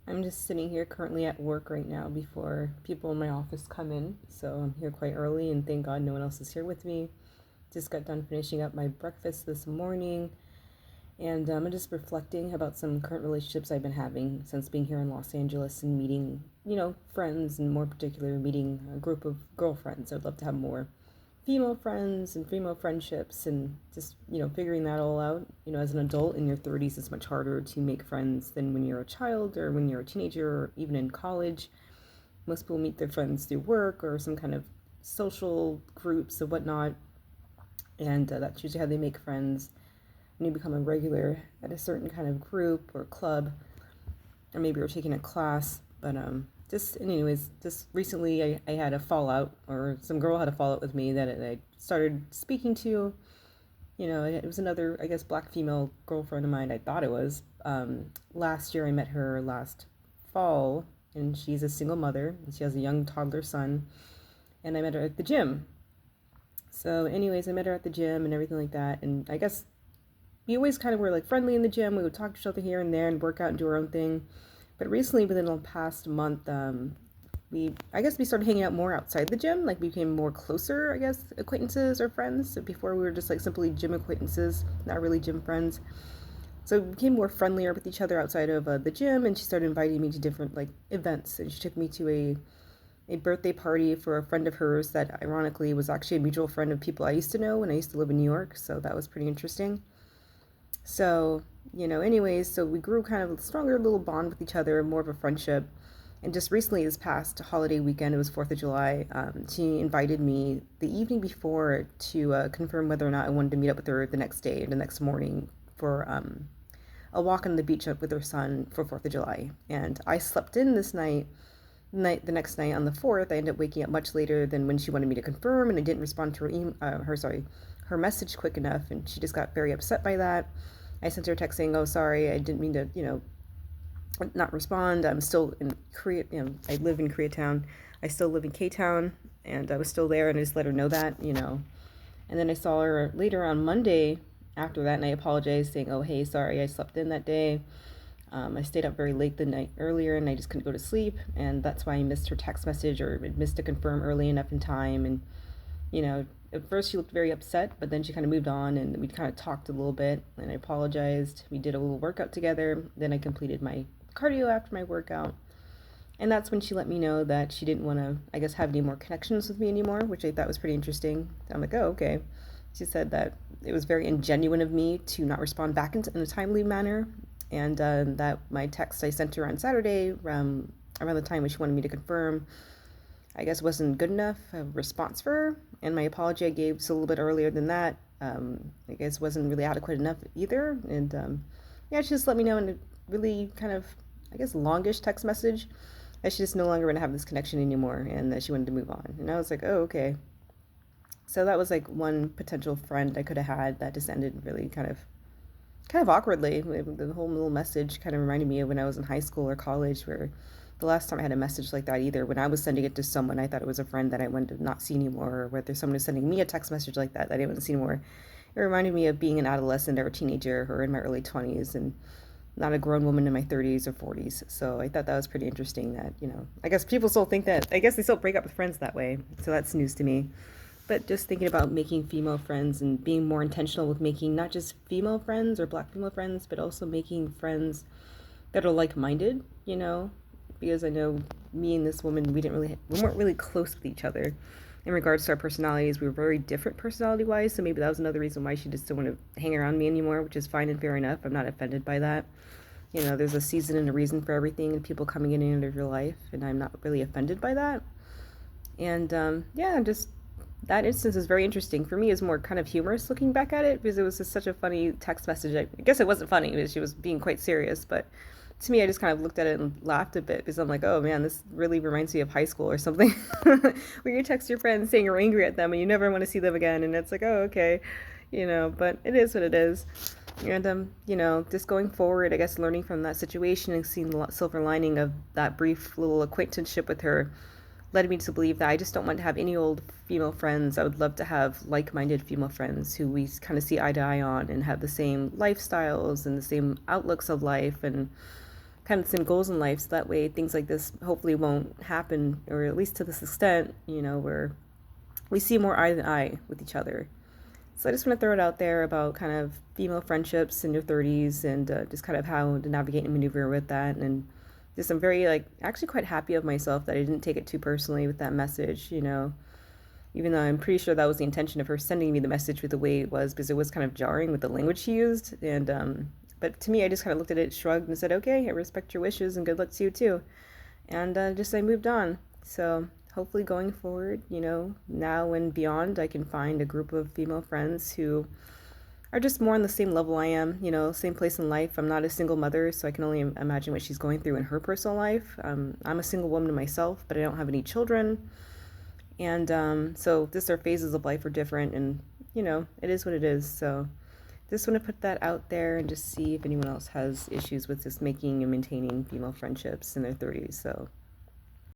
I'm just sitting here currently at work right now before people in my office come in. So I'm here quite early and thank God no one else is here with me. Just got done finishing up my breakfast this morning and I'm just reflecting about some current relationships I've been having since being here in Los Angeles and meeting, friends and more particular meeting a group of girlfriends. I'd love to have more female friends and female friendships and just figuring that all out. As an adult in your 30s, it's much harder to make friends than when you're a child or when you're a teenager or even in college. Most people meet their friends through work or some kind of social groups and whatnot, and that's usually how they make friends. When you become a regular at a certain kind of group or club, or maybe you're taking a class. But just anyways, just recently I had a fallout, or some girl had a fallout with me that I started speaking to. It was another, I guess, black female girlfriend of mine. I thought it was. Last year I met her last fall, and she's a single mother, and she has a young toddler son. And I met her at the gym. So, anyways, I met her at the gym and everything like that. And I guess we always kind of were like friendly in the gym. We would talk to each other here and there and work out and do our own thing. But recently, within the past month, we started hanging out more outside the gym. Like we became more closer, I guess, acquaintances or friends. So before we were just like simply gym acquaintances, not really gym friends. So we became more friendlier with each other outside of the gym, and she started inviting me to different like events. And she took me to a birthday party for a friend of hers that ironically was actually a mutual friend of people I used to know when I used to live in New York. So that was pretty interesting. So, anyways, so we grew kind of a stronger little bond with each other, more of a friendship. And just recently, this past holiday weekend, it was 4th of July, she invited me the evening before to confirm whether or not I wanted to meet up with her the next day, the next morning, for a walk on the beach up with her son for 4th of July. And I slept in this the next night on the 4th. I ended up waking up much later than when she wanted me to confirm, and I didn't respond to her message quick enough, and she just got very upset by that. I sent her a text saying, "Oh, sorry, I didn't mean to, not respond. I'm still in Korea. I live in Koreatown. I still live in K Town, and I was still there, and I just let her know that. And then I saw her later on Monday after that, and I apologized, saying, "Oh, hey, sorry, I slept in that day. I stayed up very late the night earlier, and I just couldn't go to sleep, and that's why I missed her text message or missed to confirm early enough in time." And at first she looked very upset, but then she kind of moved on, and we kind of talked a little bit, and I apologized. We did a little workout together. Then I completed my cardio after my workout. And that's when she let me know that she didn't want to, I guess, have any more connections with me anymore, which I thought was pretty interesting. I'm like, oh, okay. She said that it was very ingenuine of me to not respond back in a timely manner, and that my text I sent her on Saturday around the time when she wanted me to confirm, I guess, wasn't good enough a response for her. And my apology I gave was a little bit earlier than that. I guess wasn't really adequate enough either. And yeah, she just let me know in a really kind of, I guess, longish text message that she just no longer going to have this connection anymore and that she wanted to move on. And I was like, oh, okay. So that was like one potential friend I could have had that just ended really kind of awkwardly. The whole little message kind of reminded me of when I was in high school or college, where the last time I had a message like that, either when I was sending it to someone, I thought it was a friend that I wanted to not see anymore, or whether someone was sending me a text message like that I didn't want to see anymore. It reminded me of being an adolescent or a teenager or in my early 20s and not a grown woman in my 30s or 40s. So I thought that was pretty interesting that, I guess people still think that, I guess they still break up with friends that way. So that's news to me. But just thinking about making female friends and being more intentional with making not just female friends or black female friends, but also making friends that are like-minded, because I know me and this woman, we weren't really close with each other in regards to our personalities. We were very different personality-wise, so maybe that was another reason why she just didn't want to hang around me anymore, which is fine and fair enough. I'm not offended by that. There's a season and a reason for everything and people coming in and out of your life, and I'm not really offended by that. And yeah, just that instance is very interesting. For me, it's more kind of humorous looking back at it because it was just such a funny text message. I guess it wasn't funny because she was being quite serious, but to me, I just kind of looked at it and laughed a bit because I'm like, oh man, this really reminds me of high school or something, where you text your friends saying you're angry at them and you never want to see them again, and it's like, oh, okay, but it is what it is. And just going forward, I guess learning from that situation and seeing the silver lining of that brief little acquaintanceship with her led me to believe that I just don't want to have any old female friends. I would love to have like-minded female friends who we kind of see eye to eye on and have the same lifestyles and the same outlooks of life, and kind of the same goals in life. So that way things like this hopefully won't happen, or at least to this extent, where we see more eye than eye with each other. So I just want to throw it out there about kind of female friendships in your 30s, and just kind of how to navigate and maneuver with that. And just I'm very actually quite happy of myself that I didn't take it too personally with that message, even though I'm pretty sure that was the intention of her sending me the message with the way it was, because it was kind of jarring with the language she used. And but to me, I just kind of looked at it, shrugged, and said, okay, I respect your wishes and good luck to you too. And just I moved on. So hopefully going forward, now and beyond, I can find a group of female friends who are just more on the same level I am, same place in life. I'm not a single mother, so I can only imagine what she's going through in her personal life. I'm a single woman myself, but I don't have any children. And so just our phases of life are different, and it is what it is. So just want to put that out there and just see if anyone else has issues with just making and maintaining female friendships in their 30s. So